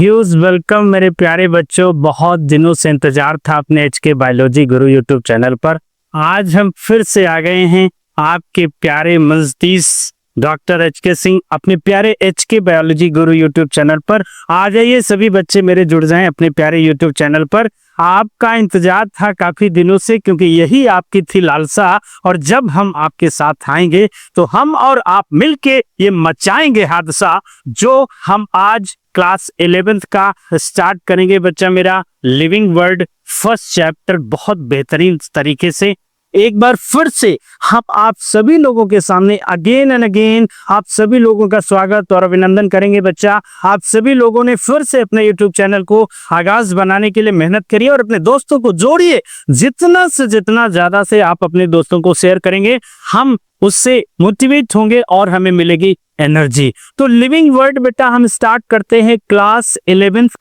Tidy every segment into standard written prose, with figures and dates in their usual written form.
Huge welcome मेरे प्यारे बच्चों। बहुत दिनों से इंतजार था अपने एचके बायोलॉजी गुरु यूट्यूब चैनल पर। आज हम फिर से आ गए हैं आपके प्यारे मजदीस डॉक्टर एचके सिंह अपने प्यारे एचके बायोलॉजी गुरु यूट्यूब चैनल पर। आ जाइए सभी बच्चे मेरे, जुड़ जाएं अपने प्यारे यूट्यूब चैनल पर। आपका इंतजार था काफी दिनों से, क्योंकि यही आपकी थी लालसा। और जब हम आपके साथ आएंगे तो हम और आप मिलके ये मचाएंगे हादसा, जो हम आज क्लास 11th का स्टार्ट करेंगे बच्चा मेरा। लिविंग वर्ड फर्स्ट चैप्टर बहुत बेहतरीन तरीके से एक बार फिर से हम आप सभी लोगों के सामने अगेन एंड अगेन आप सभी लोगों का स्वागत और अभिनंदन करेंगे बच्चा। आप सभी लोगों ने फिर से अपने YouTube चैनल को आगाज बनाने के लिए मेहनत करिए और अपने दोस्तों को जोड़िए। जितना से जितना ज्यादा से आप अपने दोस्तों को शेयर करेंगे, हम उससे मोटिवेट होंगे और हमें मिलेगी एनर्जी। तो लिविंग वर्ड बेटा हम स्टार्ट करते हैं क्लास 11th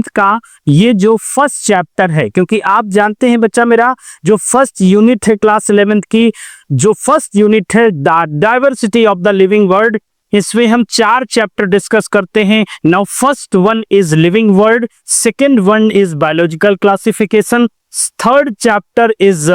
का ये जो फर्स्ट चैप्टर है, क्योंकि आप जानते हैं बच्चा मेरा जो फर्स्ट यूनिट है क्लास 11th की, जो फर्स्ट यूनिट है the diversity of the living word, इसमें हम 4 चैप्टर डिस्कस करते हैं। Now first one is living word, second one is biological classification, third chapter is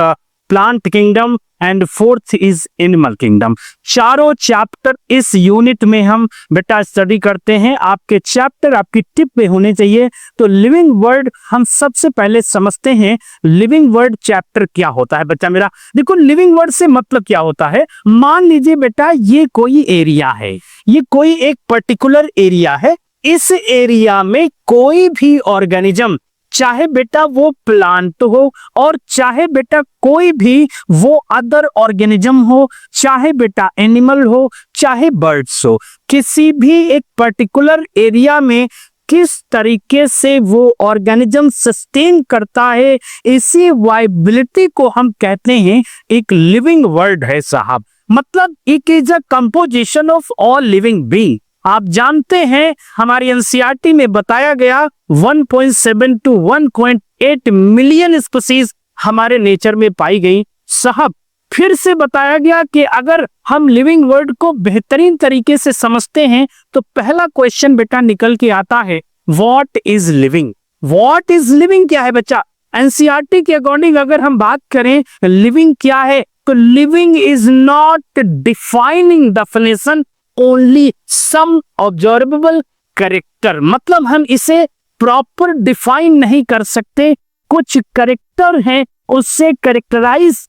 plant kingdom and fourth is animal kingdom. चारों chapter इस unit में हम बेटा study करते हैं। आपके चैप्टर आपकी टिप पे होने चाहिए। तो लिविंग वर्ड हम सबसे पहले समझते हैं लिविंग वर्ड चैप्टर क्या होता है बच्चा मेरा। देखो लिविंग वर्ड से मतलब क्या होता है। मान लीजिए बेटा ये कोई एरिया है, ये कोई एक पर्टिकुलर एरिया है। इस एरिया में कोई भी ऑर्गेनिज्म, चाहे बेटा वो प्लांट हो और चाहे बेटा कोई भी वो अदर ऑर्गेनिज्म हो, चाहे बेटा एनिमल हो, चाहे बर्ड्स हो, किसी भी एक पर्टिकुलर एरिया में किस तरीके से वो ऑर्गेनिज्म सस्टेन करता है, इसी वाइबिलिटी को हम कहते हैं एक लिविंग वर्ड है साहब। मतलब it is a composition of all living being. आप जानते हैं हमारी एनसीईआरटी में बताया गया 1.7 to 1.8 मिलियन स्पीसीज हमारे नेचर में पाई गई साहब। फिर से बताया गया कि अगर हम लिविंग वर्ड को बेहतरीन तरीके से समझते हैं तो पहला क्वेश्चन बेटा निकल के आता है, what is living. What is living क्या है बच्चा। एनसीईआरटी के अकॉर्डिंग अगर हम बात करें लिविंग क्या है, तो living is not defining definition, only some observable character. मतलब हम इसे प्रॉपर डिफाइन नहीं कर सकते, कुछ कैरेक्टर हैं उससे कैरेक्टराइज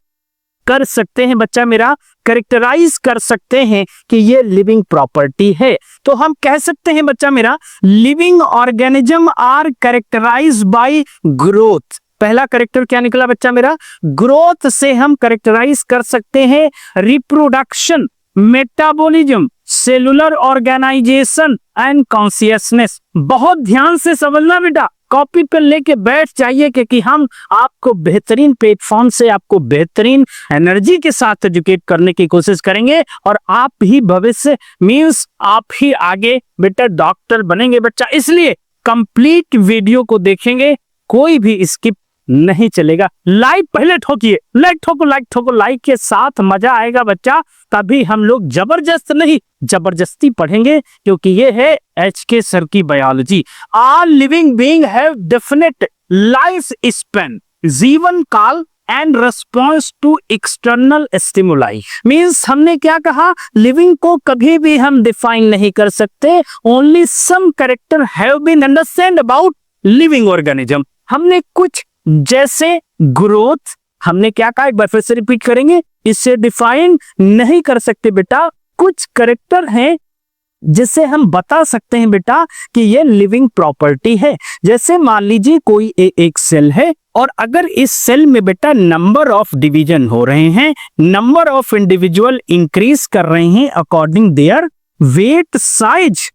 कर सकते हैं बच्चा मेरा, कैरेक्टराइज कर सकते हैं कि ये लिविंग प्रॉपर्टी है। तो हम कह सकते हैं बच्चा मेरा living organism are characterised by growth. पहला कैरेक्टर क्या निकला बच्चा मेरा, ग्रोथ से हम कैरेक्टराइज कर सकते हैं reproduction, metabolism, cellular organisation and consciousness. बहुत ध्यान से समझना बेटा, कॉपी पर लेके बैठ जाइए, क्योंकि हम आपको बेहतरीन प्लेटफॉर्म से आपको बेहतरीन एनर्जी के साथ एजुकेट करने की कोशिश करेंगे और आप ही भविष्य मींस आप ही आगे बेटा डॉक्टर बनेंगे बच्चा। इसलिए कंप्लीट वीडियो को देखेंगे, कोई भी स्किप नहीं चलेगा। लाइक पहले ठोकिए, लाइक ठोको, लाइक के साथ मजा आएगा बच्चा। तभी हम लोग जबरदस्त नहीं जबरदस्ती पढ़ेंगे, क्योंकि ये है एचके सर की biology. All living being have definite life span, जीवन काल and response to external stimuli. मींस हमने क्या कहा, लिविंग को कभी भी हम डिफाइन नहीं कर सकते, only some character have been understand about living organism. हमने कुछ जैसे ग्रोथ, हमने क्या कहा एक बार फिर से रिपीट करेंगे, इससे डिफाइन नहीं कर सकते बेटा। कुछ कैरेक्टर हैं जिससे हम बता सकते हैं बेटा कि ये लिविंग प्रॉपर्टी है। जैसे मान लीजिए कोई एक सेल है और अगर इस सेल में बेटा नंबर ऑफ डिवीजन हो रहे हैं, नंबर ऑफ इंडिविजुअल इंक्रीज कर रहे हैं according their weight size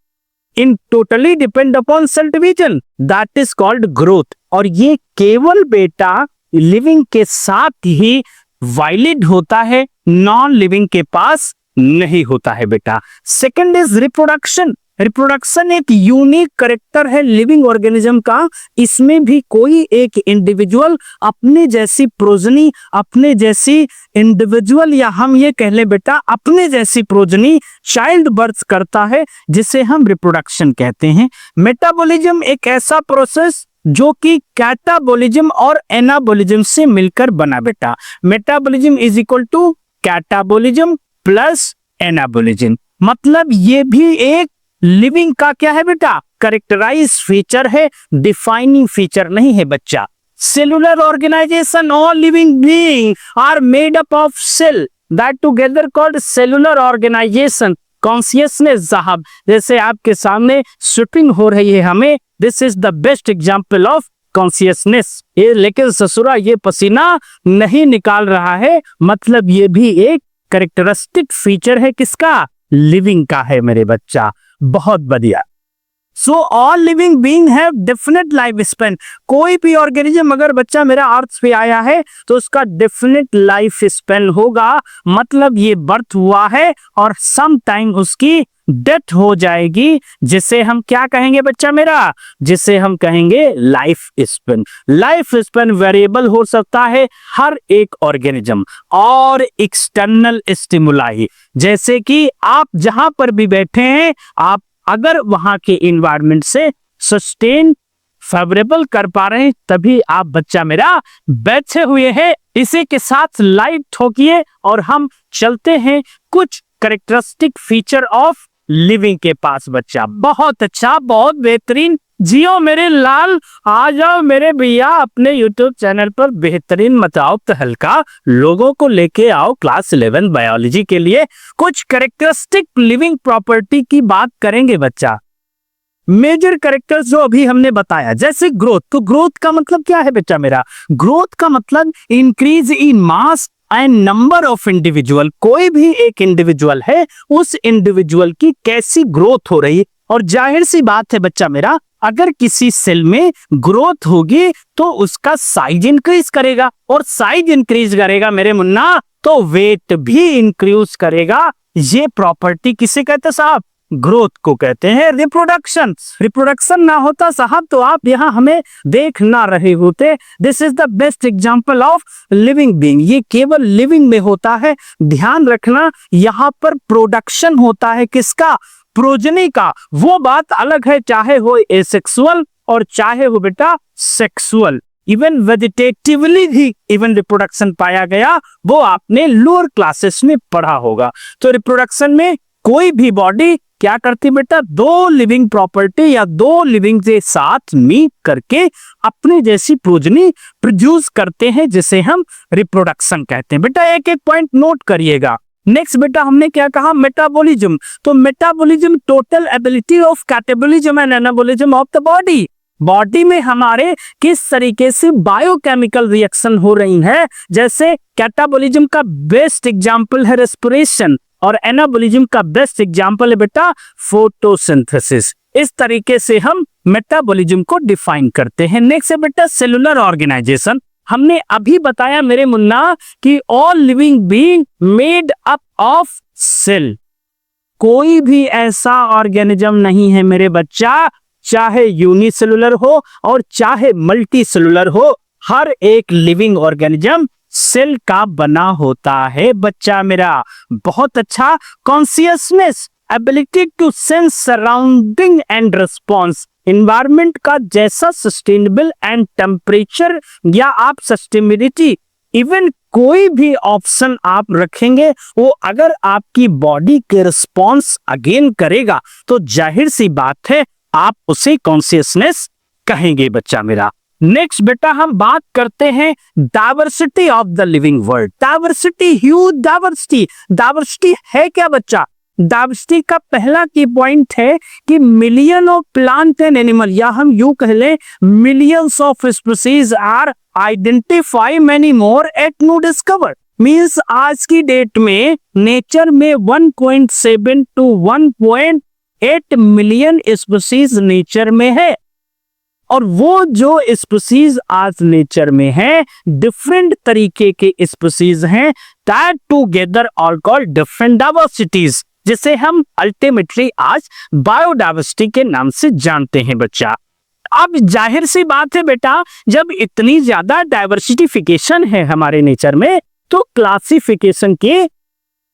in totally depend upon cell division, that is called growth. और ये केवल बेटा लिविंग के साथ ही वैलिड होता है, नॉन लिविंग के पास नहीं होता है बेटा। Second is reproduction. रिप्रोडक्शन एक यूनिक करेक्टर है लिविंग ऑर्गेनिज्म का। इसमें भी कोई एक इंडिविजुअल अपने जैसी प्रोजनी, अपने जैसी इंडिविजुअल, या हम ये कह ले बेटा अपने जैसी प्रोजनी चाइल्ड बर्थ करता है, जिसे हम रिप्रोडक्शन कहते हैं। मेटाबॉलिज्म एक ऐसा प्रोसेस जो कि कैटाबॉलिज्म और एनाबॉलिज्म से मिलकर बना बेटा। Metabolism is equal to catabolism plus anabolism. मतलब ये भी एक लिविंग का क्या है बेटा, कैरेक्टराइज फीचर है, डिफाइनिंग फीचर नहीं है बच्चा। Cellular organisation, all living being are made up of cell that together called cellular organisation. Consciousness साहब, जैसे आपके सामने शूटिंग हो रही है हमें, this is the best example of consciousness. ये लेकिन ससुरा ये पसीना नहीं निकाल रहा है, मतलब ये भी एक कैरेक्टरिस्टिक फीचर है किसका, लिविंग का है मेरे बच्चा। बहुत बढ़िया। So all living being have definite life span. कोई भी ऑर्गेनिज्म अगर बच्चा मेरा अर्थ पे आया है तो उसका डेफिनेट लाइफ स्पेन होगा, मतलब ये बर्थ हुआ है और सम टाइम उसकी डेथ हो जाएगी, जिसे हम क्या कहेंगे बच्चा मेरा, जिसे हम कहेंगे life span. Life span variable हो सकता है हर एक ऑर्गेनिज्म और एक्सटर्नल स्टिमुलाई, जैसे कि आप जहां पर भी बैठे हैं, आप अगर वहां के इन्वायरमेंट से सस्टेन फेवरेबल कर पा रहे हैं तभी आप बच्चा मेरा बैठे हुए हैं। इसी के साथ लाइट ठोकिए और हम चलते हैं कुछ कैरेक्टरिस्टिक फीचर ऑफ लिविंग के पास बच्चा। बहुत अच्छा, बहुत बेहतरीन। जियो मेरे लाल, आ जाओ मेरे भैया अपने यूट्यूब चैनल पर बेहतरीन मचाओ तहलका, लोगों को लेके आओ क्लास 11 बायोलॉजी के लिए। कुछ कैरेक्टरिस्टिक लिविंग प्रॉपर्टी की बात करेंगे बच्चा। मेजर कैरेक्टर्स जो अभी हमने बताया, जैसे ग्रोथ। तो ग्रोथ का मतलब क्या है बेटा मेरा, ग्रोथ का मतलब increase in mass and number of individual. कोई भी एक इंडिविजुअल है, उस इंडिविजुअल की कैसी ग्रोथ हो रही है। और जाहिर सी बात है बच्चा मेरा, अगर किसी सेल में ग्रोथ होगी तो उसका साइज इंक्रीज करेगा, और साइज इंक्रीज करेगा मेरे मुन्ना तो वेट भी इंक्रीज करेगा। ये प्रॉपर्टी किसे कहते हैं साहब, ग्रोथ को कहते हैं। रिप्रोडक्शन, रिप्रोडक्शन ना होता साहब तो आप यहाँ हमें देख ना रहे होते। This is the best example of living being. ये केवल लिविंग में होता है, ध्यान रखना। यहाँ पर प्रोडक्शन होता है किसका, प्रोजनी का। वो बात अलग है, चाहे हो एसेक्सुअल और चाहे हो बेटा सेक्सुअल। इवन वेजिटेटिवली भी इवन रिप्रोडक्शन पाया गया, वो आपने लोअर क्लासेस में पढ़ा होगा। तो रिप्रोडक्शन में कोई भी बॉडी क्या करती बेटा, दो लिविंग प्रॉपर्टी या दो लिविंग के साथ मीट करके अपने जैसी प्रोजनी प्रोड्यूस करते हैं, जिसे हम रिप्रोडक्शन कहते हैं। बेटा एक एक पॉइंट नोट करिएगा। नेक्स्ट बेटा हमने क्या कहा, मेटाबॉलिज्म। तो metabolism total ability of catabolism and anabolism of the body. Body में हमारे किस तरीके से बायोकेमिकल रिएक्शन हो रही है। जैसे कैटाबॉलिज्म का बेस्ट एग्जांपल है रेस्पिरेशन, और एनाबॉलिज्म का बेस्ट एग्जांपल है बेटा फोटोसिंथेसिस। इस तरीके से हम मेटाबॉलिज्म को डिफाइन करते हैं। नेक्स्ट है बेटा सेलुलर ऑर्गेनाइजेशन। हमने अभी बताया मेरे मुन्ना कि all living being made up of cell. कोई भी ऐसा ऑर्गेनिज्म नहीं है मेरे बच्चा, चाहे यूनिसेलुलर हो और चाहे मल्टी सेलुलर हो, हर एक लिविंग ऑर्गेनिज्म सेल का बना होता है बच्चा मेरा। बहुत अच्छा। Consciousness, ability to sense surrounding and response. Environment का जैसा सस्टेनेबल एंड टेम्परेचर या आप सस्टेनेबिलिटी, इवन कोई भी ऑप्शन आप रखेंगे, वो अगर आपकी बॉडी के रिस्पॉन्स अगेन करेगा तो जाहिर सी बात है आप उसे कॉन्शियसनेस कहेंगे बच्चा मेरा। नेक्स्ट बेटा हम बात करते हैं diversity of the living world. Diversity, huge diversity. Diversity है क्या बच्चा, डाइवर्सिटी का पहला की पॉइंट है कि million of plant and animal, या हम यूं कह लें millions of species are identify many more at new discover. मींस आज की डेट में नेचर में 1.7 to 1.8 मिलियन स्पीशीज नेचर में है, और वो जो स्पीसीज आज नेचर में है, डिफरेंट तरीके के स्पीसीज हैं, that together are called different diversities, जिसे हम अल्टीमेटली आज बायोडाइवर्सिटी के नाम से जानते हैं बच्चा। अब जाहिर सी बात है बेटा, जब इतनी ज्यादा डाइवर्सिटिफिकेशन है हमारे नेचर में, तो क्लासिफिकेशन की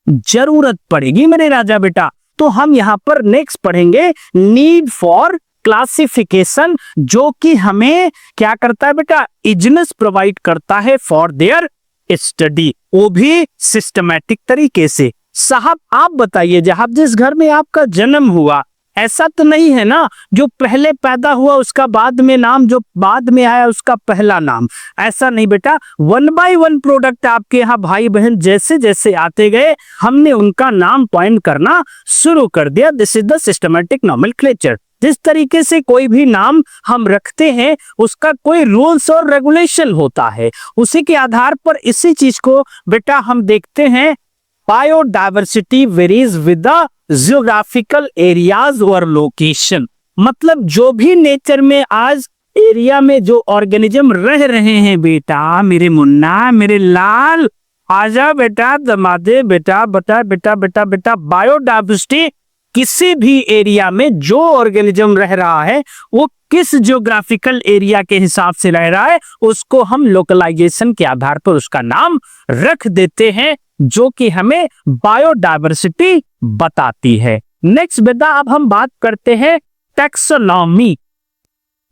जरूरत पड़ेगी मेरे राजा बेटा। तो हम यहां पर नेक्स्ट पढ़ेंगे नीड फॉर क्लासिफिकेशन, जो कि हमें क्या करता है बेटा, इजनेस प्रोवाइड करता है फॉर देयर स्टडी, वो भी सिस्टमैटिक तरीके से। साहब आप बताइए, जहां जिस घर में आपका जन्म हुआ, ऐसा तो नहीं है ना जो पहले पैदा हुआ उसका बाद में नाम, जो बाद में आया उसका पहला नाम, ऐसा नहीं बेटा। 1 बाय 1 प्रोडक्ट आपके यहाँ भाई बहन जैसे जैसे आते गए, हमने उनका नाम पॉइंट करना शुरू कर दिया। This is the systematic nomenclature. जिस तरीके से कोई भी नाम हम रखते हैं उसका कोई रूल्स और रेगुलेशन होता है, उसी के आधार पर इसी चीज को बेटा हम देखते हैं। Biodiversity varies with the geographical areas और लोकेशन, मतलब जो भी नेचर में आज एरिया में जो ऑर्गेनिज्म रह रहे हैं बेटा, मेरे मुन्ना मेरे लाल, आजा बेटा दमादे बेटा बेटा बेटा बेटा बेटा, बायोडाइवर्सिटी किसी भी एरिया में जो ऑर्गेनिज्म रह रहा है वो किस जियोग्राफिकल एरिया के हिसाब से रह रहा है, उसको हम लोकलाइजेशन के आधार पर उसका नाम रख देते हैं, जो कि हमें बायोडाइवर्सिटी बताती है। नेक्स्ट बेटा अब हम बात करते हैं टैक्सोनॉमी,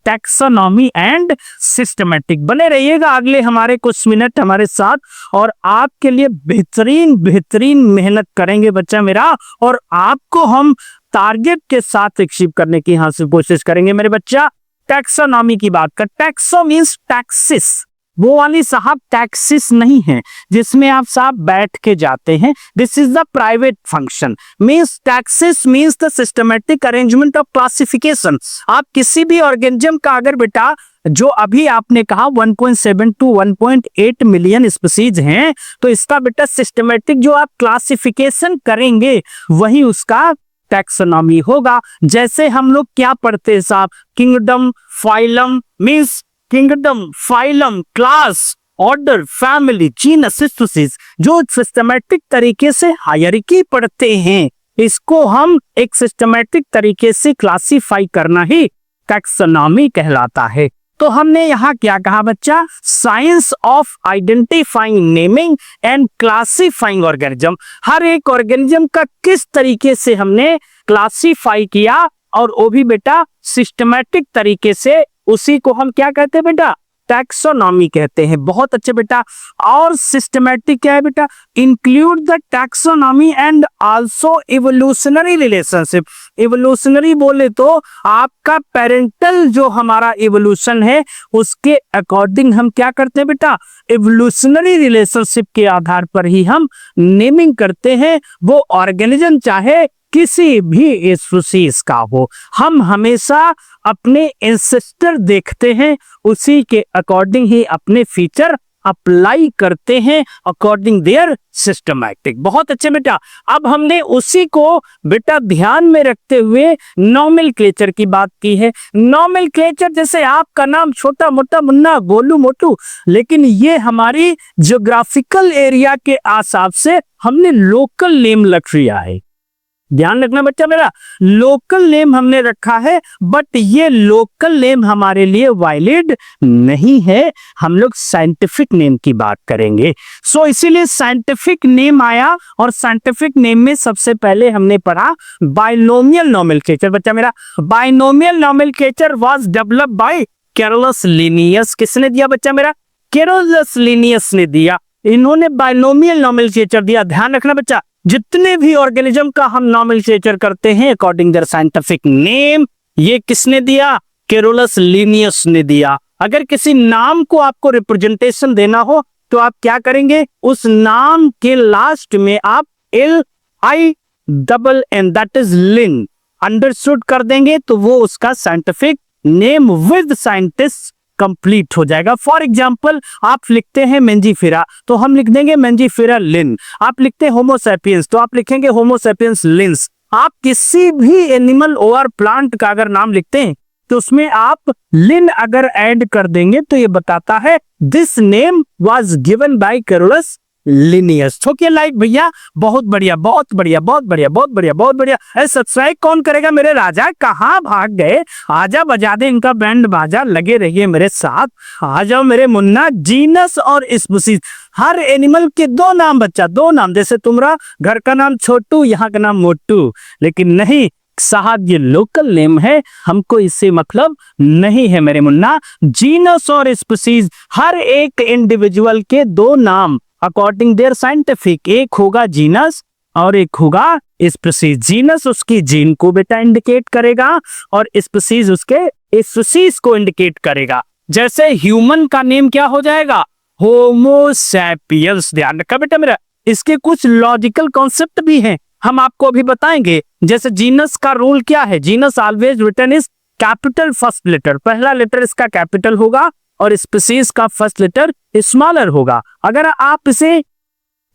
टैक्सोनॉमी एंड सिस्टमैटिक। बने रहिएगा अगले हमारे कुछ मिनट हमारे साथ, और आपके लिए बेहतरीन बेहतरीन मेहनत करेंगे बच्चा मेरा, और आपको हम टारगेट के साथ अचीव करने की यहाँ से कोशिश करेंगे मेरे बच्चा। टैक्सोनॉमी की बात कर, टैक्सो मीन्स टैक्सिस, वो वाली साहब टैक्सिस नहीं है जिसमें आप साहब बैठ के जाते हैं। This is the private function. Means taxis means the systematic arrangement of classification. आप किसी भी ऑर्गेनिज्म का अगर बेटा, जो अभी आपने कहा 1.7 टू 1.8 मिलियन स्पीसीज हैं, तो इसका बेटा सिस्टमैटिक जो आप क्लासिफिकेशन करेंगे वही उसका टैक्सोनॉमी होगा। जैसे हम लोग क्या पढ़ते हैं साहब, kingdom, phylum, means kingdom, phylum, class, order, family, genus, species, जो सिस्टमैटिक तरीके से हायरार्की पढ़ते हैं, इसको हम एक सिस्टमैटिक तरीके से क्लासिफाई करना ही टैक्सोनॉमी कहलाता है। तो हमने यहाँ क्या कहा बच्चा, science of identifying, naming and classifying organism. हर एक ऑर्गेनिज्म का किस तरीके से हमने क्लासिफाई किया, और वो भी बेटा सिस्टमैटिक तरीके से, उसी को हम क्या कहते हैं बेटा, टैक्सोनॉमी कहते हैं। बहुत अच्छे बेटा। और सिस्टमैटिक क्या है बेटा, include the taxonomy and also evolutionary relationship. Evolutionary बोले तो आपका पेरेंटल जो हमारा इवोल्यूशन है उसके अकॉर्डिंग हम क्या करते हैं बेटा, इवोल्यूशनरी रिलेशनशिप के आधार पर ही हम नेमिंग करते हैं। वो ऑर्गेनिज्म चाहे किसी भी स्पीशीज का हो, हम हमेशा अपने एंसेस्टर देखते हैं, उसी के अकॉर्डिंग ही अपने फीचर अप्लाई करते हैं अकॉर्डिंग देयर सिस्टमैटिक। बहुत अच्छे बेटा। अब हमने उसी को बेटा ध्यान में रखते हुए नॉमेनक्लेचर की बात की है। नॉमेनक्लेचर जैसे आपका नाम छोटा मोटा मुन्ना गोलू मोटू, लेकिन ये हमारी ज्योग्राफिकल एरिया के हिसाब से हमने लोकल नेम रख लिया है। ध्यान रखना बच्चा मेरा, लोकल नेम हमने रखा है, बट ये लोकल नेम हमारे लिए वैलिड नहीं है। हम लोग साइंटिफिक नेम की बात करेंगे। सो इसीलिए साइंटिफिक नेम आया, और साइंटिफिक नेम में सबसे पहले हमने पढ़ा बाइनोमियल नॉमेनक्लेचर। बच्चा मेरा, binomial nomenclature was developed by Carolus Linnaeus. किसने दिया बच्चा मेरा, कैरोलस लिनियस ने दिया। इन्होंने बाइनोमियल नॉमेनक्लेचर दिया। ध्यान रखना बच्चा, जितने भी ऑर्गेनिज्म का हम नॉमेनक्लेचर करते हैं अकॉर्डिंग देयर साइंटिफिक नेम, ये किसने दिया, कैरोलस लिनियस ने दिया। अगर किसी नाम को आपको रिप्रेजेंटेशन देना हो तो आप क्या करेंगे, उस नाम के लास्ट में आप LINN that is Linn understood कर देंगे, तो वो उसका scientific name with scientist complete हो जाएगा। फॉर एग्जाम्पल आप लिखते हैं मेंजीफेरा, तो हम लिख देंगे मेंजीफेरा लिन। आप लिखते हैं होमोसैपियंस, तो आप लिखेंगे होमोसैपियंस लिंस। आप किसी भी एनिमल और प्लांट का अगर नाम लिखते हैं तो उसमें आप लिन अगर ऐड कर देंगे तो ये बताता है this name was given by Carolus Linnaeus. Okay like भैया, बहुत बढ़िया बहुत बढ़िया बहुत बढ़िया बहुत बढ़िया बहुत बढ़िया। अरे सब्सक्राइब कौन करेगा मेरे राजा, कहाँ भाग गए? आजा बजा दे इनका बैंड बाजा, लगे रहिए मेरे साथ। आ जाओ मेरे मुन्ना। जीनस और स्पीशीज, हर एनिमल के दो नाम बच्चा, दो नाम। जैसे तुम्हारा घर का नाम छोटू, यहाँ का नाम मोटू, लेकिन नहीं साहब ये लोकल नेम है, हमको इससे मतलब नहीं है मेरे मुन्ना। जीनस और स्पीशीज, हर एक इंडिविजुअल के दो नाम अकॉर्डिंग देयर साइंटिफिक, एक होगा जीनस और एक होगा स्पीशीज। जीनस उसकी जीन को बेटा इंडिकेट करेगा और स्पीशीज उसके स्पीशीज को इंडिकेट करेगा। जैसे ह्यूमन का नेम क्या हो जाएगा? Homo sapiens. ध्यान रखा बेटा मेरा, इसके कुछ लॉजिकल कॉन्सेप्ट भी हैं, हम आपको अभी बताएंगे। जैसे जीनस का रूल क्या है? Genus always written is capital first letter, पहला लेटर इसका कैपिटल होगा और स्पीशीज का फर्स्ट लेटर स्मॉलर होगा। अगर आप इसे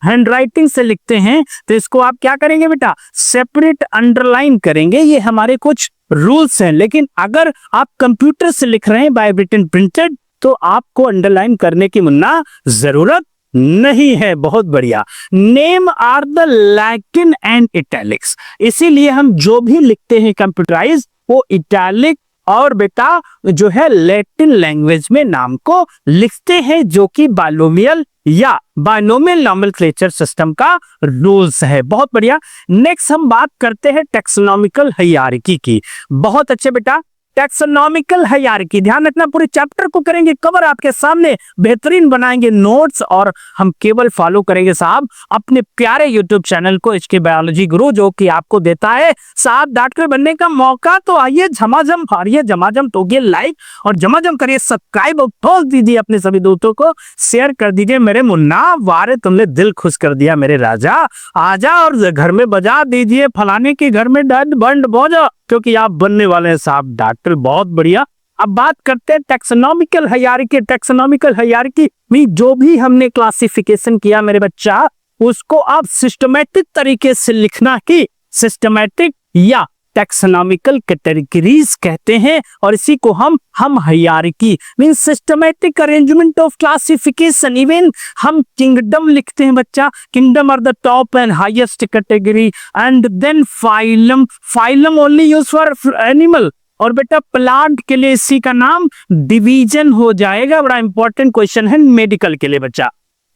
हैंडराइटिंग से लिखते हैं तो इसको आप क्या करेंगे बेटा? सेपरेट अंडरलाइन करेंगे। ये हमारे कुछ रूल्स हैं, लेकिन अगर आप कंप्यूटर से लिख रहे हैं बाय रिटन प्रिंटेड तो आपको अंडरलाइन करने की मुन्ना जरूरत नहीं है। बहुत बढ़िया। Name are the Latin and italics, इसीलिए हम जो भी लिखते हैं कंप्यूटराइज वो इटैलिक और बेटा जो है लैटिन लैंग्वेज में नाम को लिखते हैं, जो कि बाइनोमियल या बाइनोमियल नॉमेनक्लेचर सिस्टम का रूल्स है। बहुत बढ़िया। नेक्स्ट हम बात करते हैं टैक्सोनॉमिकल हायरार्की की। बहुत अच्छे बेटा, टैक्सोनॉमिकल हायरार्की, ध्यान रखना, पूरे चैप्टर को करेंगे कवर, आपके सामने बेहतरीन बनाएंगे नोट्स और हम केवल फॉलो करेंगे साहब अपने प्यारे यूट्यूब चैनल को, एचके बायोलॉजी गुरु, जो कि आपको देता है साहब डॉक्टर बनने का मौका। तो आइए झमाझम फाड़िए, झमाझम ठोकिए लाइक और झमाझम करिए सब्सक्राइब और ठोक दीजिए अपने सभी दोस्तों को, शेयर कर दीजिए मेरे मुन्ना। वारे तुमने दिल खुश कर दिया मेरे राजा। आजा और घर में बजा दीजिए फलाने के घर में डंड बंड बजा, क्योंकि आप बनने वाले हैं साहब डॉक्टर। बहुत बढ़िया। अब बात करते हैं टैक्सोनॉमिकल हायरार्की। टैक्सोनॉमिकल हायरार्की में जो भी हमने क्लासिफिकेशन किया मेरे बच्चा, उसको आप सिस्टमैटिक तरीके से लिखना कि सिस्टमैटिक या टैक्सोनॉमिकल कैटेगरीज कहते हैं, और इसी को हम hierarchy means systematic arrangement of classification. Even हम किंगडम लिखते हैं बच्चा, kingdom are the top and highest category, and then phylum, phylum only use for animal, और बेटा प्लांट के लिए इसी का नाम डिवीजन हो जाएगा। बड़ा इंपॉर्टेंट क्वेश्चन है मेडिकल के लिए बच्चा।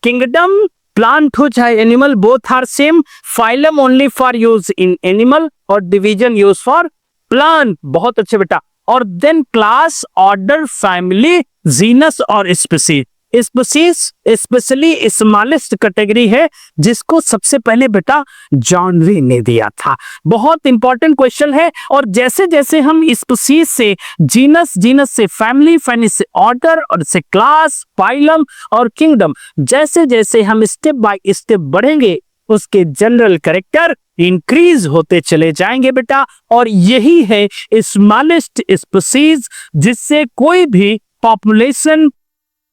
किंगडम प्लांट हो चाहे animal, both are same. Phylum only for use in animal और डिवीजन यूज फॉर प्लांट। बहुत अच्छे बेटा। और then class, order, family, genus और species. Species specially smallest category है, जिसको सबसे पहले बेटा जॉन री ने दिया था। बहुत इंपॉर्टेंट क्वेश्चन है। और जैसे जैसे हम स्पीशीज से जीनस, जीनस से फैमिली, फैमिली से ऑर्डर और से क्लास, फाइलम और किंगडम, जैसे जैसे हम स्टेप बाय स्टेप बढ़ेंगे उसके जनरल कैरेक्टर इंक्रीज होते चले जाएंगे बेटा। और यही है स्मॉलेस्ट स्पीशीज, जिससे कोई भी पॉपुलेशन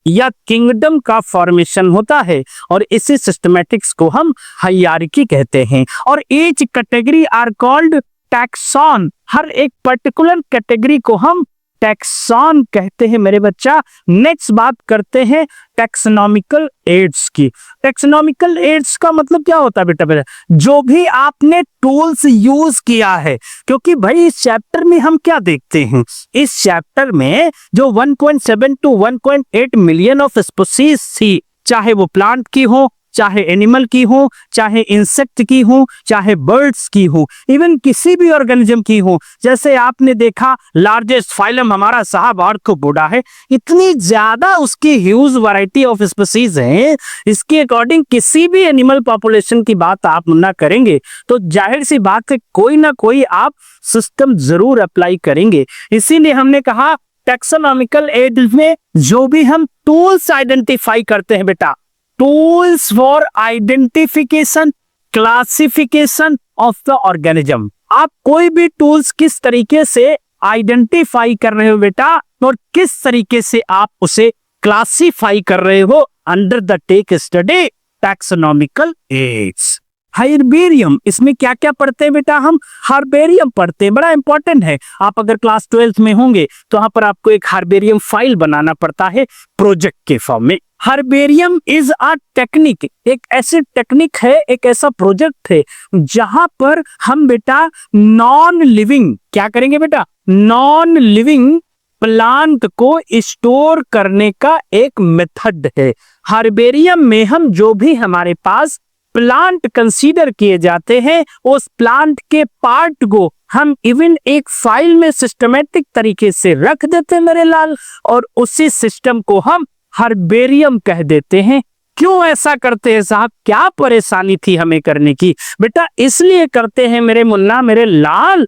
या किंगडम का फॉर्मेशन होता है, और इसी सिस्टमैटिक्स को हम हायरार्की कहते हैं। और each category are called taxon, हर एक पर्टिकुलर कैटेगरी को हम टैक्सॉन कहते हैं मेरे बच्चा। नेक्स्ट बात करते हैं टैक्सोनॉमिकल एड्स की। टैक्सोनॉमिकल एड्स का मतलब क्या होता है बेटा? जो भी आपने टूल्स यूज किया है, क्योंकि भाई इस चैप्टर में हम क्या देखते हैं, इस चैप्टर में जो 1.7 to 1.8 मिलियन ऑफ स्पीशीज थी, चाहे वो प्लांट की हो, चाहे एनिमल की हो, चाहे इंसेक्ट की हो, चाहे बर्ड्स की हो, इवन किसी भी ऑर्गेनिज्म की हो। जैसे आपने देखा लार्जेस्ट फाइलम हमारा साहब आर्थ्रोपोडा है, इतनी ज्यादा उसकी ह्यूज वैरायटी ऑफ स्पीशीज है। इसके अकॉर्डिंग किसी भी एनिमल पॉपुलेशन की बात आप ना करेंगे तो जाहिर सी बात है कोई ना कोई आप सिस्टम जरूर अप्लाई करेंगे। इसीलिए हमने कहा टैक्सोनॉमिकल एड में जो भी हम टूल्स आइडेंटिफाई करते हैं बेटा, tools for identification, classification of the organism. आप कोई भी टूल्स किस तरीके से आइडेंटिफाई कर रहे हो बेटा, और किस तरीके से आप उसे क्लासिफाई कर रहे हो under the tech study taxonomical aids. Herbarium, इसमें क्या क्या पढ़ते हैं बेटा? हम हार्बेरियम पढ़ते हैं, बड़ा इंपॉर्टेंट है। आप अगर क्लास 12th में होंगे तो वहां पर आपको एक हार्बेरियम फाइल बनाना पड़ता है प्रोजेक्ट के फॉर्म में। हार्बेरियम इज अ टेक्निक, एक ऐसी टेक्निक है, एक ऐसा प्रोजेक्ट है जहां पर हम बेटा नॉन लिविंग, क्या करेंगे बेटा? नॉन लिविंग प्लांट को स्टोर करने का एक मेथड है। हार्बेरियम में हम जो भी हमारे पास प्लांट कंसीडर किए जाते हैं, उस प्लांट के पार्ट को हम इवन एक फाइल में सिस्टमेटिक तरीके से रख देते हैं मेरे लाल, और उसी सिस्टम को हम हार्बेरियम कह देते हैं। क्यों ऐसा करते हैं साहब? क्या परेशानी थी हमें करने की? बेटा इसलिए करते हैं मेरे मुन्ना मेरे लाल,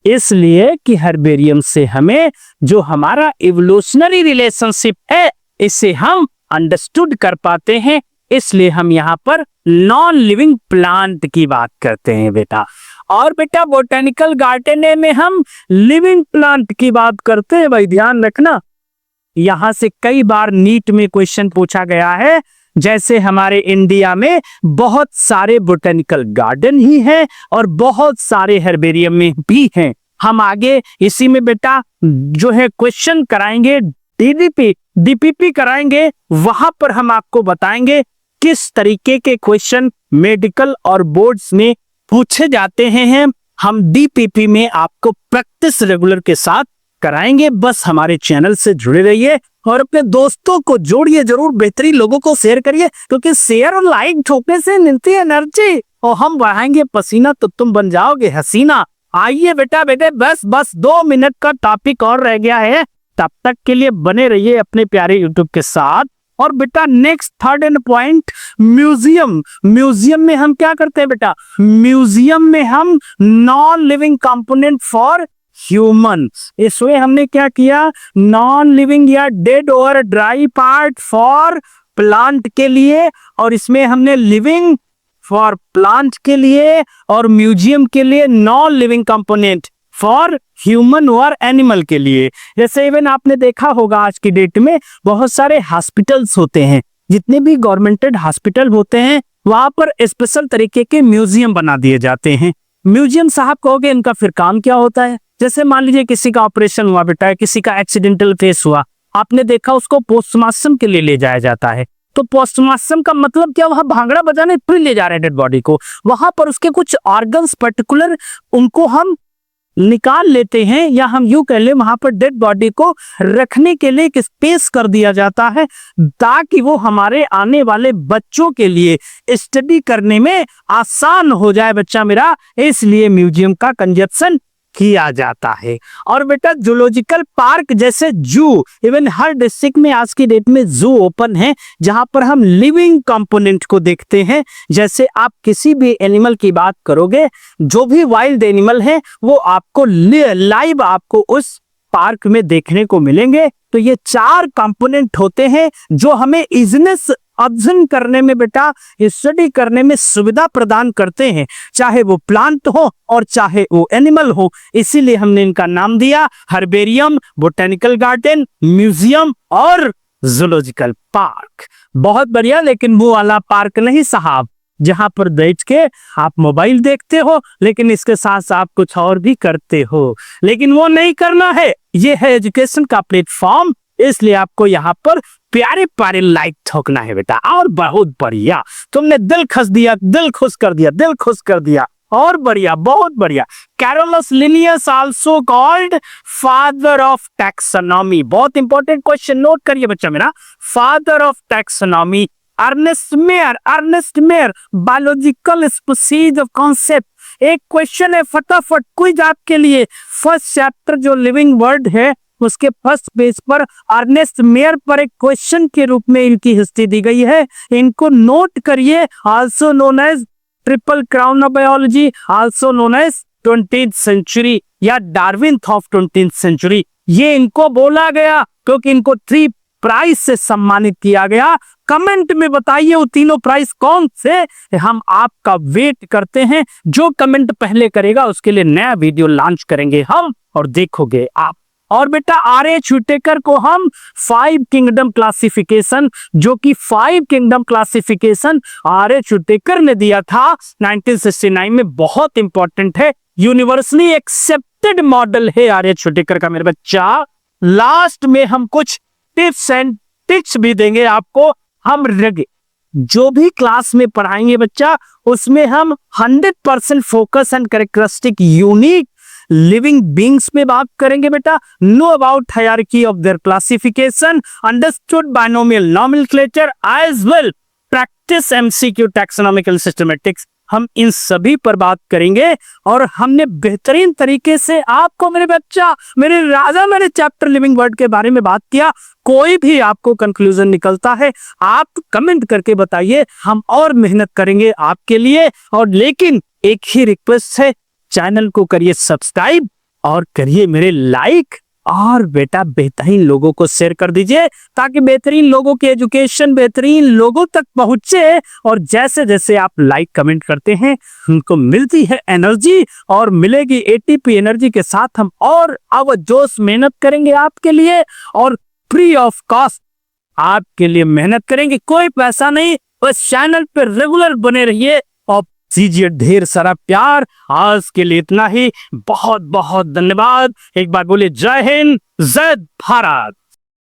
इसलिए कि हार्बेरियम से हमें जो हमारा इवोल्यूशनरी रिलेशनशिप है इसे हम अंडरस्टूड कर पाते हैं, इसलिए हम यहाँ पर नॉन लिविंग प्लांट की बात करते हैं बेटा। और बेटा बोटेनिकल गार्डन में हम लिविंग प्लांट की बात करते हैं। भाई ध्यान रखना, यहां से कई बार नीट में क्वेश्चन पूछा गया है। जैसे हमारे इंडिया में बहुत सारे बोटेनिकल गार्डन ही हैं और बहुत सारे हर्बेरियम में भी हैं। हम आगे इसी में बेटा जो है क्वेश्चन कराएंगे, डीपीपी कराएंगे, वहां पर हम आपको बताएंगे किस तरीके के क्वेश्चन मेडिकल और बोर्ड्स में पूछे जाते हैं। हम डीपीपी में आपको प्रैक्टिस रेगुलर के साथ कराएंगे। बस हमारे चैनल से जुड़े रहिए और अपने दोस्तों को जोड़िए जरूर, बेहतरीन लोगों को शेयर करिए, क्योंकि शेयर और लाइक ठोकने से मिलती है एनर्जी और हम बढ़ाएंगे पसीना तो तुम बन जाओगे हसीना। आइए बेटा बेटे, बस 2 मिनट का टॉपिक और रह गया है, तब तक के लिए बने रहिए अपने प्यारे यूट्यूब के साथ। और बेटा next third and point, museum. Museum में हम क्या करते हैं बेटा? म्यूजियम में हम non living component for human, इसमें हमने क्या किया? नॉन लिविंग या डेड और ड्राई पार्ट फॉर प्लांट के लिए, और इसमें हमने लिविंग फॉर प्लांट के लिए और म्यूजियम के लिए non living component for human और एनिमल के लिए। जैसे इवन आपने देखा होगा आज की डेट में बहुत सारे हॉस्पिटल्स होते हैं, जितने भी गवर्नमेंटेड हॉस्पिटल होते हैं वहां पर स्पेशल तरीके के म्यूजियम बना दिए जाते हैं। म्यूजियम साहब कहोगे इनका फिर काम क्या होता है? जैसे मान लीजिए किसी का ऑपरेशन हुआ बेटा, किसी का एक्सीडेंटल केस हुआ, आपने देखा उसको पोस्टमार्टम के लिए ले जाया जाता है। तो पोस्टमार्टम का मतलब क्या? वहां भांगड़ा बजाने फिर ले जा रहे हैं डेड बॉडी को, वहां पर उसके कुछ ऑर्गन्स पर्टिकुलर उनको हम निकाल लेते हैं, या हम यूं कह ले वहां पर डेड बॉडी को रखने के लिए एक स्पेस कर दिया जाता है, ताकि वो हमारे आने वाले बच्चों के लिए स्टडी करने में आसान हो जाए बच्चा मेरा, इसलिए म्यूजियम का कंजप्शन किया जाता है। और बेटा जूलॉजिकल पार्क जैसे जू, इवन हर डिस्ट्रिक्ट में आज की डेट में जू ओपन है, जहां पर हम लिविंग कंपोनेंट को देखते हैं। जैसे आप किसी भी एनिमल की बात करोगे, जो भी वाइल्ड एनिमल है वो आपको लाइव आपको उस पार्क में देखने को मिलेंगे। तो ये 4 कंपोनेंट होते हैं जो हमें इजनेस ऑब्जर्व करने में बेटा, स्टडी करने में सुविधा प्रदान करते हैं, चाहे वो प्लांट हो और चाहे वो एनिमल हो। इसीलिए हमने इनका नाम दिया हर्बेरियम, बोटेनिकल गार्डन, म्यूजियम और जूलॉजिकल पार्क। बहुत बढ़िया, लेकिन वो वाला पार्क नहीं साहब जहां पर बैठ के आप मोबाइल देखते हो, लेकिन इसके साथ साथ कुछ और भी करते हो, लेकिन वो नहीं करना है। ये है एजुकेशन का प्लेटफॉर्म, इसलिए आपको यहाँ पर प्यारे प्यारे लाइक ठोकना है बेटा। और बहुत बढ़िया, तुमने दिल खुश दिया, दिल खुश कर दिया, दिल खुश कर दिया। और बढ़िया, बहुत बढ़िया। Carolus Linnaeus also called father of taxonomy. बहुत इंपॉर्टेंट क्वेश्चन, नोट करिए बच्चा मेरा। Father of taxonomy Ernst Mayr biological species of concept. एक क्वेश्चन है फटाफट क्विज आपके लिए। फर्स्ट चैप्टर जो लिविंग वर्ड है उसके फर्स्ट पेज पर अर्नेस्ट मेयर पर एक क्वेश्चन के रूप में इनकी हिस्ट्री दी गई है, इनको नोट करिए। Also known as triple crown of biology, also known as 20th century या डार्विन ऑफ 20th सेंचुरी, ये इनको बोला गया क्योंकि इनको 3 प्राइज से सम्मानित किया गया। कमेंट में बताइए वो तीनों प्राइज कौन से, हम आपका वेट करते हैं। जो कमेंट पहले करेगा उसके लिए नया वीडियो लॉन्च करेंगे हम, और देखोगे आप। और बेटा R.H. व्हिटेकर को हम 5 किंगडम क्लासिफिकेशन, जो कि 5 किंगडम क्लासिफिकेशन R.H. व्हिटेकर ने दिया था 1969 में, बहुत इंपॉर्टेंट है, यूनिवर्सली एक्सेप्टेड मॉडल है R.H. व्हिटेकर का मेरे बच्चा। लास्ट में हम कुछ टिप्स एंड ट्रिक्स भी देंगे आपको। हम जो भी क्लास में पढ़ाएंगे बच्चा, उसमें हम 100% focus and characteristic unique living beings में बात करेंगे बेटा। Know about hierarchy of their classification, understood binomial nomenclature as well practice MCQ taxonomical systematics. हम इन सभी पर बात करेंगे और हमने बेहतरीन तरीके से आपको मेरे बच्चा, मेरे राजा, मेरे चैप्टर लिविंग वर्ड के बारे में बात किया। कोई भी आपको कंक्लूजन निकलता है, आप कमेंट करके बताइए, हम और मेहनत करेंगे आपके लिए। और लेकिन एक ही रिक्वेस्ट है, चैनल को करिए सब्सक्राइब और करिए मेरे लाइक, और बेटा बेहतरीन लोगों को शेयर कर दीजिए, ताकि बेहतरीन लोगों की एजुकेशन बेहतरीन लोगों तक पहुंचे। और जैसे जैसे आप लाइक कमेंट करते हैं, उनको मिलती है एनर्जी, और मिलेगी एटीपी एनर्जी के साथ हम और अवजोश मेहनत करेंगे आपके लिए, और फ्री ऑफ कॉस्ट आपके लिए मेहनत करेंगे, कोई पैसा नहीं। बस चैनल पे रेगुलर बने रहिए और दीजिए ढेर सारा प्यार। आज के लिए इतना ही, बहुत बहुत धन्यवाद। एक बार बोलिए जय हिंद, जय भारत।